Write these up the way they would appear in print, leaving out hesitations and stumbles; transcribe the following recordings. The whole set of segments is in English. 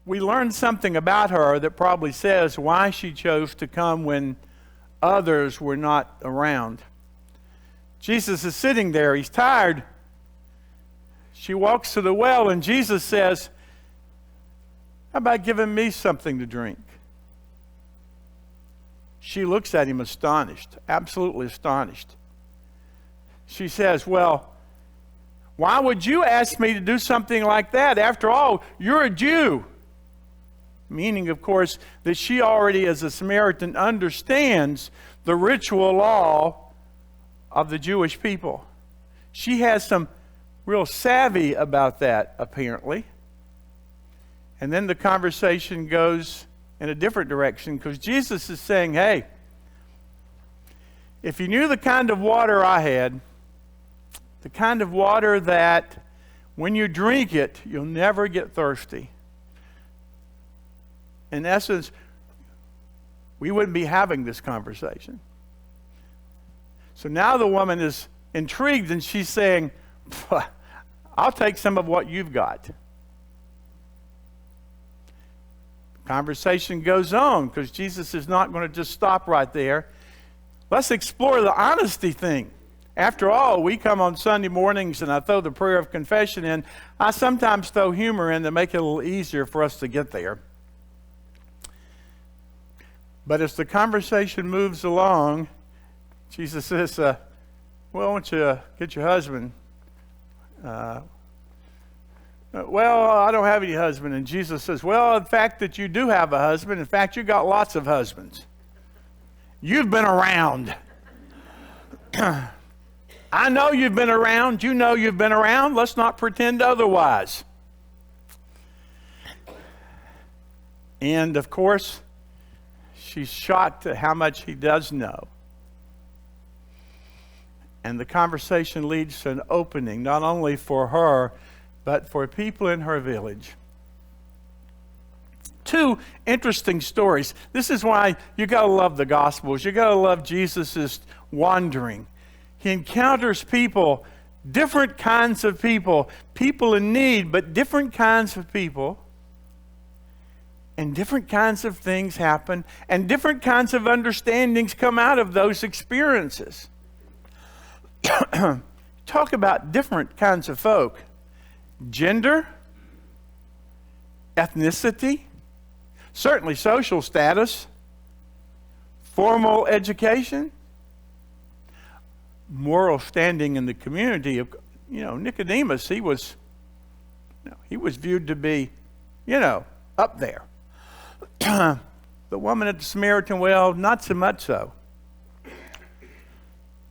we learn something about her that probably says why she chose to come when others were not around. Jesus is sitting there. He's tired. She walks to the well, and Jesus says, "How about giving me something to drink?" She looks at him astonished, absolutely astonished. She says, "Well, why would you ask me to do something like that? After all, you're a Jew." Meaning, of course, that she already, as a Samaritan, understands the ritual law of the Jewish people. She has some real savvy about that, apparently. And then the conversation goes in a different direction, because Jesus is saying, "Hey, if you knew the kind of water I had, the kind of water that when you drink it, you'll never get thirsty. In essence, we wouldn't be having this conversation." So now the woman is intrigued, and she's saying, "I'll take some of what you've got." Conversation goes on, because Jesus is not going to just stop right there. Let's explore the honesty thing. After all, we come on Sunday mornings and I throw the prayer of confession in. I sometimes throw humor in to make it a little easier for us to get there. But as the conversation moves along, Jesus says, "Well, why don't you get your husband?" "Well, I don't have any husband." And Jesus says, "Well, the fact that you do have a husband, in fact, you got lots of husbands. You've been around." "I know you've been around. You know you've been around. Let's not pretend otherwise." And, of course, she's shocked at how much he does know. And the conversation leads to an opening, not only for her, but for people in her village. Two interesting stories. This is why you got to love the Gospels. You got to love Jesus' wandering. He encounters people, different kinds of people in need, but different kinds of people. And different kinds of things happen, and different kinds of understandings come out of those experiences. Talk about different kinds of folk. Gender, ethnicity, certainly social status, formal education, moral standing in the community. Nicodemus, he was viewed to be, up there. The woman at the Samaritan well, not so much so.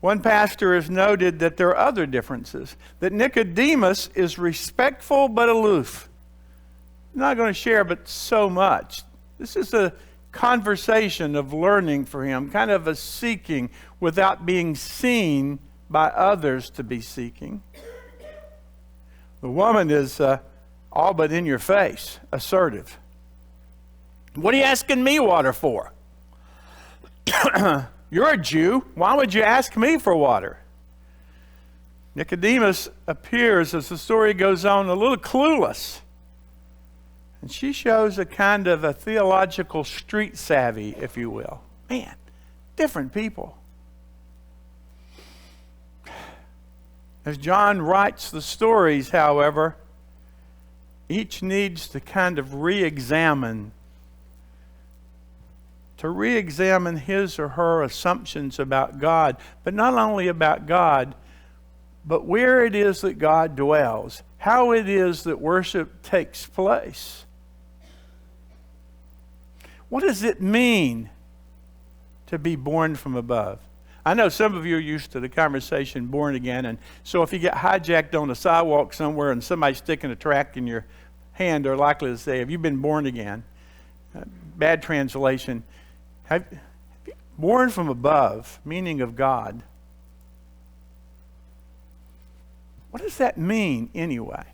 One pastor has noted that there are other differences. That Nicodemus is respectful but aloof. Not going to share but so much. This is a conversation of learning for him, kind of a seeking without being seen by others to be seeking. The woman is all but in your face, assertive. "What are you asking me water for? You're a Jew. Why would you ask me for water?" Nicodemus appears, as the story goes on, a little clueless. And she shows a kind of a theological street savvy, if you will. Man, different people. As John writes the stories, however, each needs to kind of re-examine his or her assumptions about God, but not only about God, but where it is that God dwells, how it is that worship takes place. What does it mean to be born from above? I know some of you are used to the conversation born again, and so if you get hijacked on a sidewalk somewhere and somebody's sticking a tract in your hand, they're likely to say, "Have you been born again?" Bad translation. Born from above, meaning of God. What does that mean anyway?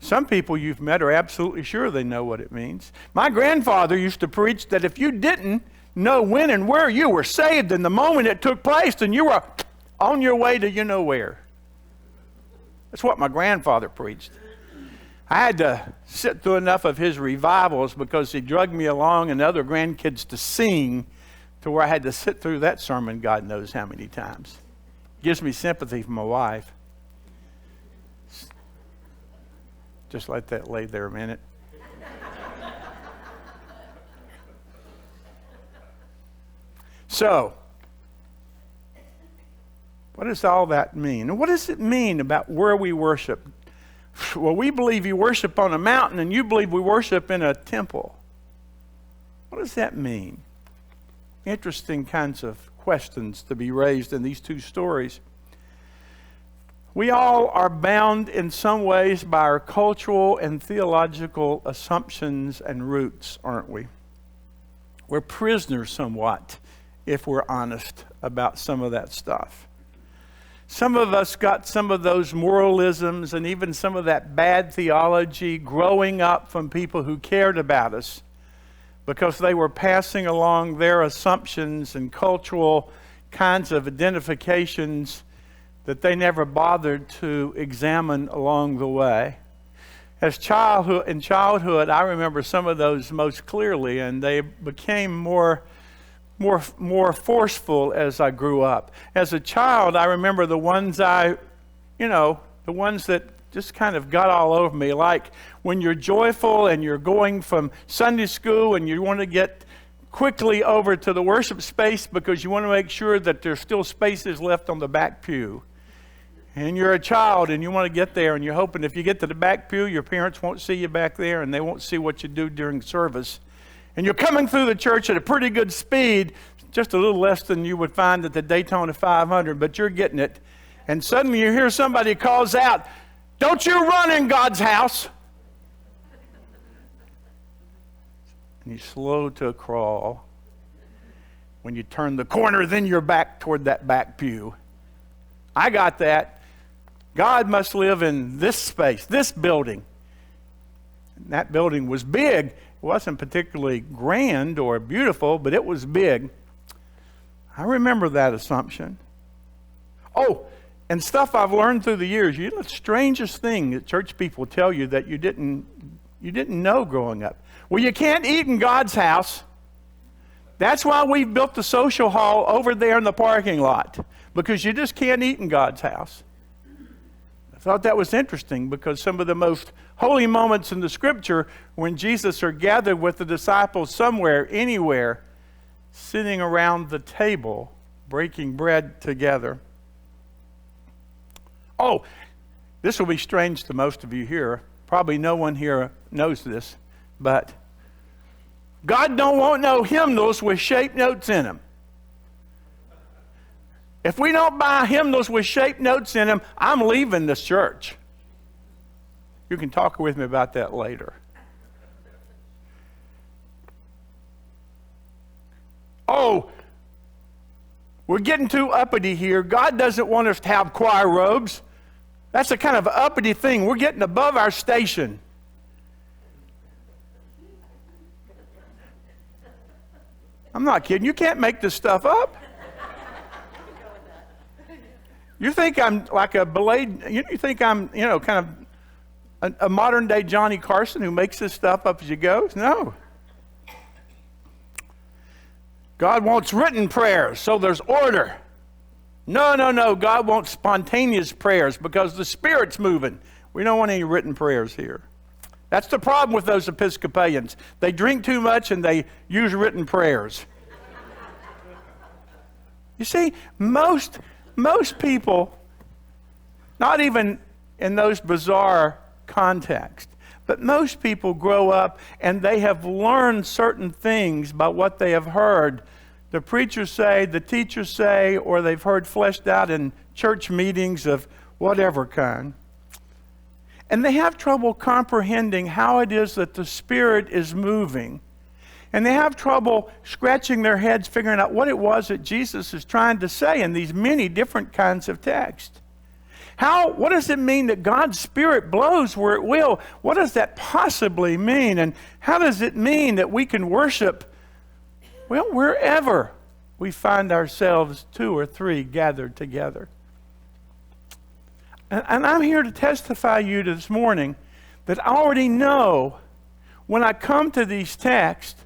Some people you've met are absolutely sure they know what it means. My grandfather used to preach that if you didn't know when and where you were saved in the moment it took place, then you were on your way to you know where. That's what my grandfather preached. I had to sit through enough of his revivals because he drugged me along and other grandkids to sing to where I had to sit through that sermon God knows how many times. Gives me sympathy for my wife. Just let that lay there a minute. So, what does all that mean? And what does it mean about where we worship? Well, we believe you worship on a mountain and you believe we worship in a temple. What does that mean? Interesting kinds of questions to be raised in these two stories. We all are bound in some ways by our cultural and theological assumptions and roots, aren't we? We're prisoners somewhat, if we're honest about some of that stuff. Some of us got some of those moralisms and even some of that bad theology growing up from people who cared about us because they were passing along their assumptions and cultural kinds of identifications that they never bothered to examine along the way. In childhood, I remember some of those most clearly, and they became more forceful as I grew up. As a child, I remember the ones the ones that just kind of got all over me, like when you're joyful and you're going from Sunday school and you want to get quickly over to the worship space because you want to make sure that there's still spaces left on the back pew. And you're a child and you want to get there and you're hoping if you get to the back pew, your parents won't see you back there and they won't see what you do during service. And you're coming through the church at a pretty good speed, just a little less than you would find at the Daytona 500, but you're getting it. And suddenly you hear somebody calls out, "Don't you run in God's house." And you slow to a crawl. When you turn the corner, then you're back toward that back pew. I got that. God must live in this space, this building. And that building was big. It wasn't particularly grand or beautiful, but it was big. I remember that assumption. Oh, and stuff I've learned through the years. You know, the strangest thing that church people tell you that you didn't know growing up. Well, you can't eat in God's house. That's why we've built the social hall over there in the parking lot, because you just can't eat in God's house. I thought that was interesting because some of the most holy moments in the scripture when Jesus are gathered with the disciples somewhere, anywhere, sitting around the table, breaking bread together. Oh, this will be strange to most of you here. Probably no one here knows this, but God don't want no hymnals with shaped notes in them. If we don't buy hymnals with shaped notes in them, I'm leaving this church. You can talk with me about that later. Oh, we're getting too uppity here. God doesn't want us to have choir robes. That's a kind of uppity thing. We're getting above our station. I'm not kidding. You can't make this stuff up. You think I'm like a belayed, you think I'm, kind of a modern day Johnny Carson who makes this stuff up as he goes? No. God wants written prayers, so there's order. No. God wants spontaneous prayers because the Spirit's moving. We don't want any written prayers here. That's the problem with those Episcopalians. They drink too much and they use written prayers. You see, most people, not even in those bizarre contexts, but most people grow up and they have learned certain things by what they have heard the preachers say, the teachers say, or they've heard fleshed out in church meetings of whatever kind. And they have trouble comprehending how it is that the Spirit is moving. And they have trouble scratching their heads figuring out what it was that Jesus is trying to say in these many different kinds of texts. What does it mean that God's Spirit blows where it will? What does that possibly mean? And how does it mean that we can worship, wherever we find ourselves, 2 or 3 gathered together? And I'm here to testify you this morning that I already know when I come to these texts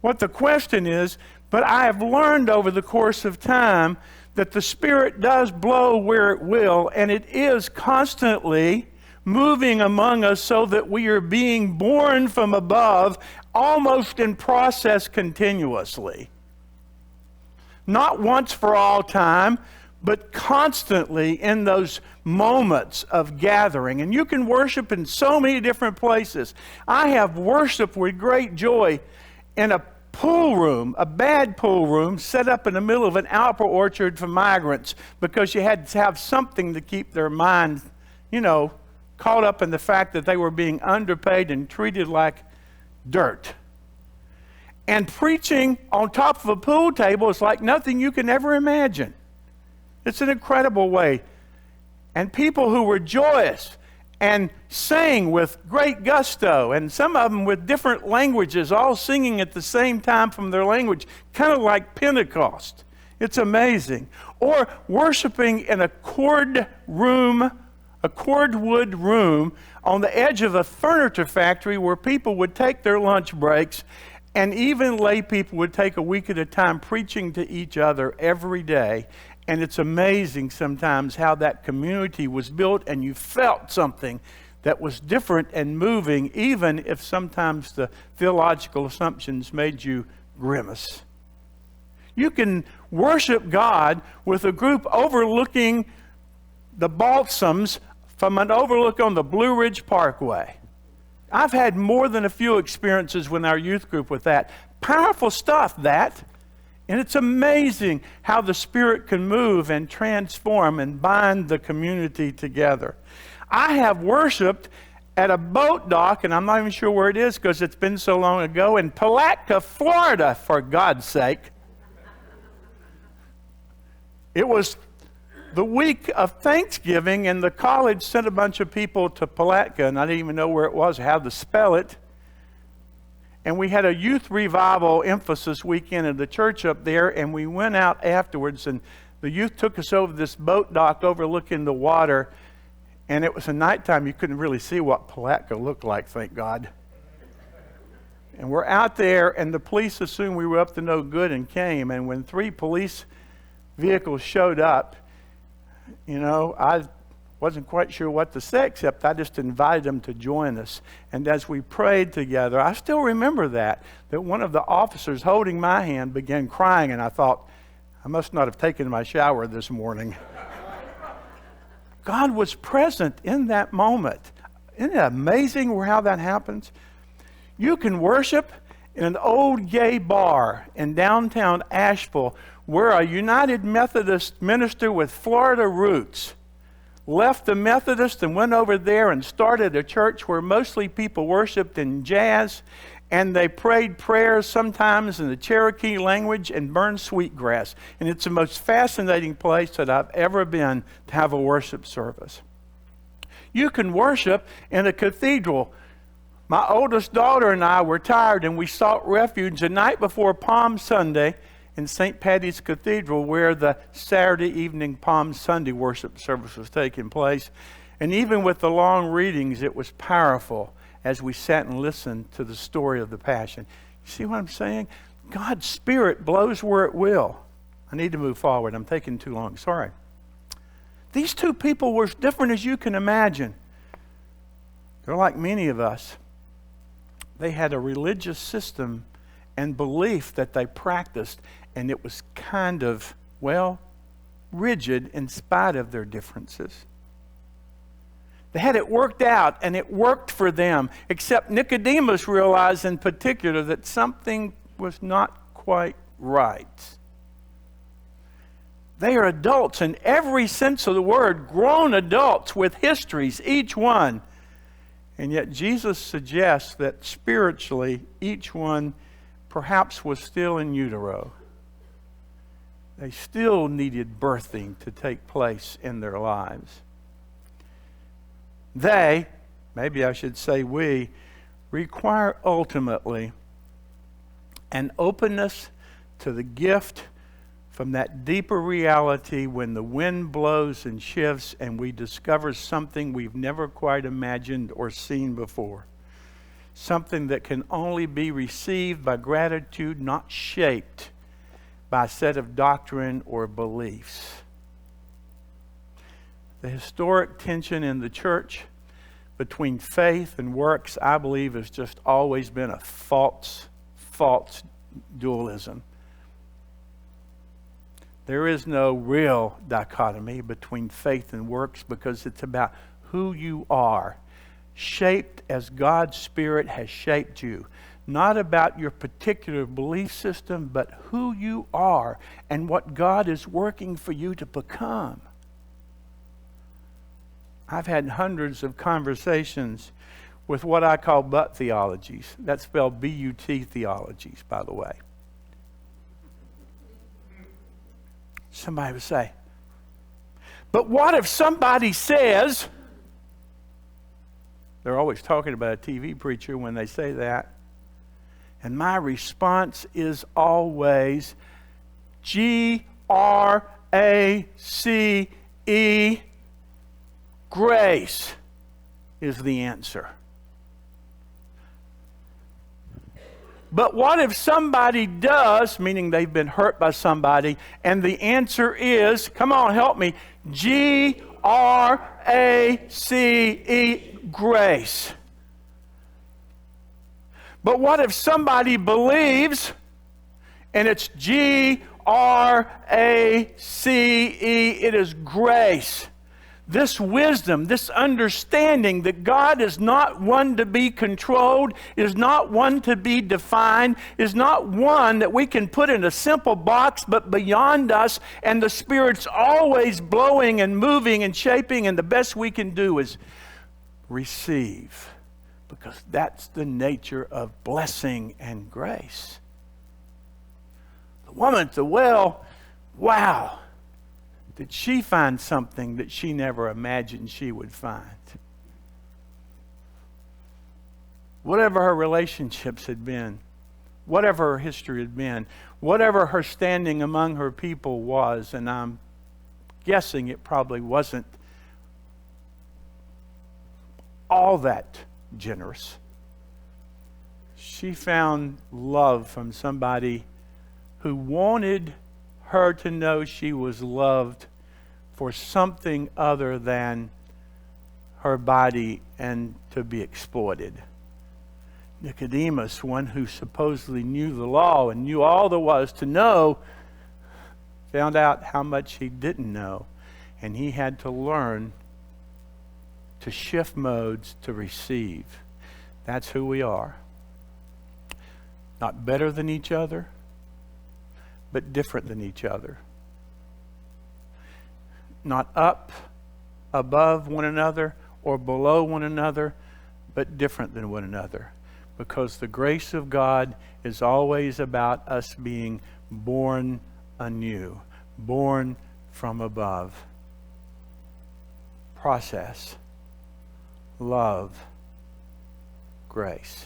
what the question is, but I have learned over the course of time that the Spirit does blow where it will, and it is constantly moving among us so that we are being born from above, almost in process continuously. Not once for all time, but constantly in those moments of gathering. And you can worship in so many different places. I have worshiped with great joy in a pool room, a bad pool room, set up in the middle of an apple orchard for migrants, because you had to have something to keep their mind, caught up in the fact that they were being underpaid and treated like dirt. And preaching on top of a pool table is like nothing you can ever imagine. It's an incredible way. And people who were joyous and sang with great gusto, and some of them with different languages, all singing at the same time from their language, kind of like Pentecost. It's amazing. Or worshiping in a cordwood room on the edge of a furniture factory where people would take their lunch breaks, and even lay people would take a week at a time preaching to each other every day. And it's amazing sometimes how that community was built, and you felt something that was different and moving, even if sometimes the theological assumptions made you grimace. You can worship God with a group overlooking the Balsams from an overlook on the Blue Ridge Parkway. I've had more than a few experiences with our youth group with that. Powerful stuff, that. And it's amazing how the Spirit can move and transform and bind the community together. I have worshiped at a boat dock, and I'm not even sure where it is because it's been so long ago, in Palatka, Florida, for God's sake. It was the week of Thanksgiving, and the college sent a bunch of people to Palatka, and I didn't even know where it was, how to spell it. And we had a youth revival emphasis weekend at the church up there, and we went out afterwards, and the youth took us over this boat dock overlooking the water, and it was a nighttime. You couldn't really see what Palatka looked like, thank God. And we're out there, and the police assumed we were up to no good and came, and when 3 police vehicles showed up, I wasn't quite sure what to say, except I just invited them to join us. And as we prayed together, I still remember that one of the officers holding my hand began crying, and I thought, I must not have taken my shower this morning. God was present in that moment. Isn't it amazing how that happens? You can worship in an old gay bar in downtown Asheville, where a United Methodist minister with Florida roots left the Methodist and went over there and started a church where mostly people worshiped in jazz, and they prayed prayers sometimes in the Cherokee language and burned sweetgrass. And it's the most fascinating place that I've ever been to have a worship service. You can worship in a cathedral. My oldest daughter and I were tired, and we sought refuge the night before Palm Sunday in St. Patty's Cathedral, where the Saturday evening Palm Sunday worship service was taking place. And even with the long readings, it was powerful as we sat and listened to the story of the Passion. You see what I'm saying? God's Spirit blows where it will. I need to move forward. I'm taking too long. Sorry. These 2 people were as different as you can imagine. They're like many of us. They had a religious system and belief that they practiced, and it was kind of, rigid in spite of their differences. They had it worked out, and it worked for them, except Nicodemus realized in particular that something was not quite right. They are adults in every sense of the word, grown adults with histories, each one. And yet Jesus suggests that spiritually, each one perhaps was still in utero. They still needed birthing to take place in their lives. They, maybe I should say we, require ultimately an openness to the gift from that deeper reality when the wind blows and shifts and we discover something we've never quite imagined or seen before. Something that can only be received by gratitude, not shaped by a set of doctrine or beliefs. The historic tension in the church between faith and works, I believe, has just always been a false dualism. There is no real dichotomy between faith and works because it's about who you are, shaped as God's Spirit has shaped you. Not about your particular belief system, but who you are and what God is working for you to become. I've had hundreds of conversations with what I call but theologies. That's spelled B-U-T theologies, by the way. Somebody would say, but what if somebody says, they're always talking about a TV preacher when they say that, and my response is always G-R-A-C-E, grace is the answer. But what if somebody does, meaning they've been hurt by somebody, and the answer is, come on, help me, G-R-A-C-E, grace. But what if somebody believes, and it's G-R-A-C-E, it is grace. This wisdom, this understanding that God is not one to be controlled, is not one to be defined, is not one that we can put in a simple box, but beyond us, and the Spirit's always blowing and moving and shaping, and the best we can do is receive, because that's the nature of blessing and grace. The woman at the well, wow. Did she find something that she never imagined she would find? Whatever her relationships had been, whatever her history had been, whatever her standing among her people was, and I'm guessing it probably wasn't all that generous. She found love from somebody who wanted her to know she was loved for something other than her body and to be exploited. Nicodemus, one who supposedly knew the law and knew all there was to know, found out how much he didn't know, and he had to learn to shift modes to receive. That's who we are. Not better than each other, but different than each other. Not up, above one another, or below one another, but different than one another. Because the grace of God is always about us being born anew, born from above. Process, love, grace.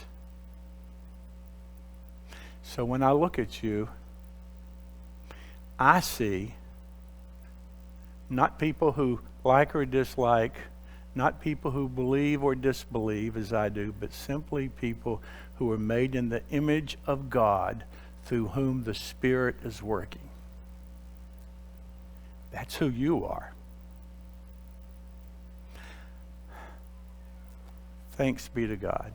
So when I look at you, I see not people who like or dislike, not people who believe or disbelieve as I do, but simply people who are made in the image of God through whom the Spirit is working. That's who you are. Thanks be to God.